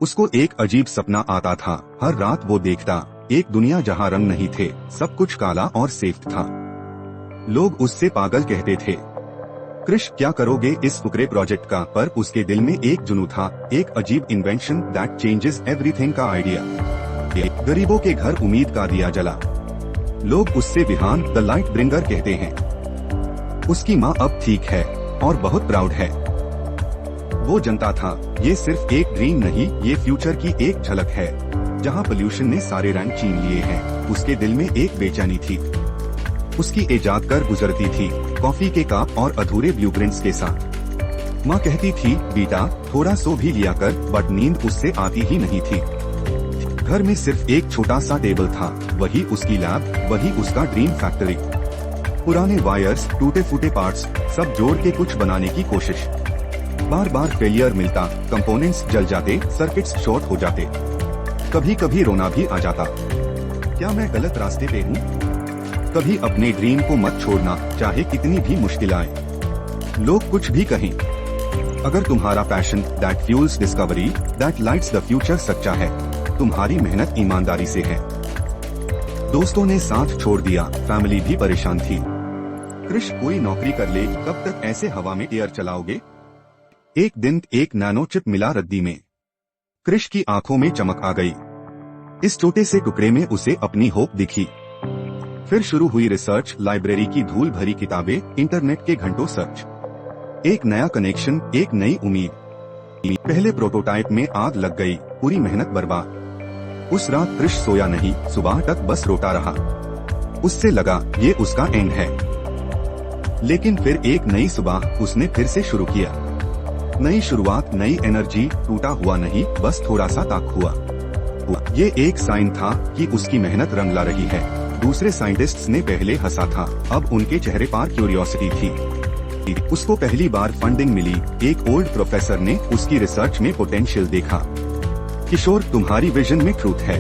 उसको एक अजीब सपना आता था। हर रात वो देखता एक दुनिया जहाँ रंग नहीं थे, सब कुछ काला और सेफ था। लोग उससे पागल कहते थे। क्रिश, क्या करोगे इस फुकरे प्रोजेक्ट का? पर उसके दिल में एक जुनून था, एक अजीब इन्वेंशन दैट चेंजेस एवरीथिंग का आइडिया। गरीबों के घर उम्मीद का दिया जला। लोग उससे विहान द लाइट ब्रिंगर कहते हैं। उसकी माँ अब ठीक है और बहुत प्राउड है। वो जनता था, ये सिर्फ एक ड्रीम नहीं, ये फ्यूचर की एक झलक है जहाँ पोल्यूशन ने सारे रंग छीन लिए हैं। उसके दिल में एक बेचैनी थी। उसकी इजाद कर गुजरती थी कॉफी के कप और अधूरे ब्लूप्रिंट्स के साथ। माँ कहती थी, बेटा थोड़ा सो भी लिया कर, बट नींद उससे आती ही नहीं थी। घर में सिर्फ एक छोटा सा टेबल था, वही उसकी लैब, वही उसका ड्रीम फैक्ट्री। पुराने वायर्स, टूटे फूटे पार्ट्स, सब जोड़ के कुछ बनाने की कोशिश। बार बार फेलियर मिलता, कंपोनेंट्स जल जाते, सर्किट्स शॉर्ट हो जाते। कभी कभी रोना भी आ जाता, क्या मैं गलत रास्ते पे हूँ? कभी अपने ड्रीम को मत छोड़ना, चाहे कितनी भी मुश्किल आए। लोग कुछ भी कहें, अगर तुम्हारा passion that fuels discovery, that lights the future सच्चा है, तुम्हारी मेहनत ईमानदारी से है। दोस्तों ने साथ छोड़ दिया, फैमिली भी परेशान थी। क्रिश, कोई नौकरी कर ले, कब तक ऐसे हवा में एयर चलाओगे? एक दिन एक नैनो चिप मिला रद्दी में। क्रिश की आंखों में चमक आ गई। इस छोटे से टुकड़े में उसे अपनी होप दिखी। फिर शुरू हुई रिसर्च, लाइब्रेरी की धूल भरी किताबें, इंटरनेट के घंटों सर्च। एक नया कनेक्शन, एक नई उम्मीद। पहले प्रोटोटाइप में आग लग गई, पूरी मेहनत बर्बाद। उस रात क्रिश सोया नहीं, सुबह तक बस रोता रहा। उससे लगा ये उसका एंड है। लेकिन फिर एक नई सुबह उसने फिर से शुरू किया। नई शुरुआत, नई एनर्जी। टूटा हुआ नहीं, बस थोड़ा सा ताक हुआ। ये एक साइन था कि उसकी मेहनत रंग ला रही है। दूसरे साइंटिस्ट्स ने पहले हंसा था, अब उनके चेहरे पर क्यूरियोसिटी थी। उसको पहली बार फंडिंग मिली। एक ओल्ड प्रोफेसर ने उसकी रिसर्च में पोटेंशियल देखा। किशोर, तुम्हारी विजन में ट्रूथ है।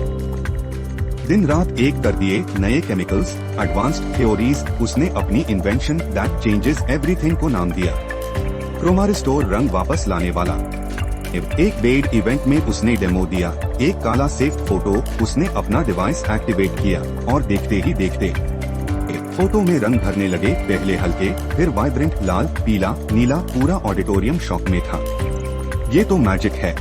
दिन रात एक कर दिए, नए केमिकल्स, एडवांस्ड थ्योरीज। उसने अपनी इन्वेंशन दैट चेंजेस एवरीथिंग को नाम दिया क्रोमारिस्टोर, रंग वापस लाने वाला। एक बेड इवेंट में उसने डेमो दिया, एक काला सेफ फोटो। उसने अपना डिवाइस एक्टिवेट किया और देखते ही देखते फोटो में रंग भरने लगे, पहले हल्के, फिर वाइब्रेंट, लाल, पीला, नीला। पूरा ऑडिटोरियम शॉक में था। ये तो मैजिक है।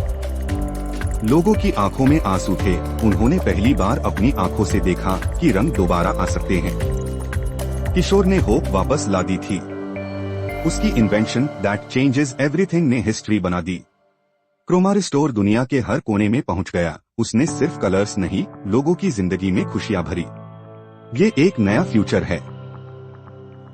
लोगों की आंखों में आंसू थे। उन्होंने पहली बार अपनी आंखों से देखा कि रंग दोबारा आ सकते हैं। किशोर ने होप वापस ला दी थी। उसकी इन्वेंशन दैट चेंजेस एवरीथिंग ने हिस्ट्री बना दी। क्रोमारिस्टोर दुनिया के हर कोने में पहुंच गया। उसने सिर्फ कलर्स नहीं, लोगों की जिंदगी में खुशियां भरी। ये एक नया फ्यूचर है।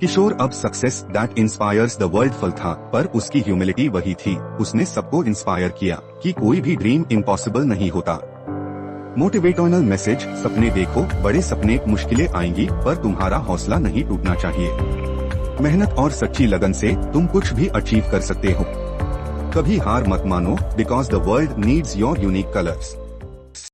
किशोर अब success that inspires the world फल था, पर उसकी ह्यूमिलिटी वही थी। उसने सबको इंस्पायर किया कि कोई भी ड्रीम इम्पॉसिबल नहीं होता। मोटिवेशनल मैसेज, सपने देखो, बड़े सपने, मुश्किलें आएंगी पर तुम्हारा हौसला नहीं टूटना चाहिए। मेहनत और सच्ची लगन से तुम कुछ भी अचीव कर सकते हो। कभी हार मत मानो, because the world needs your unique colours.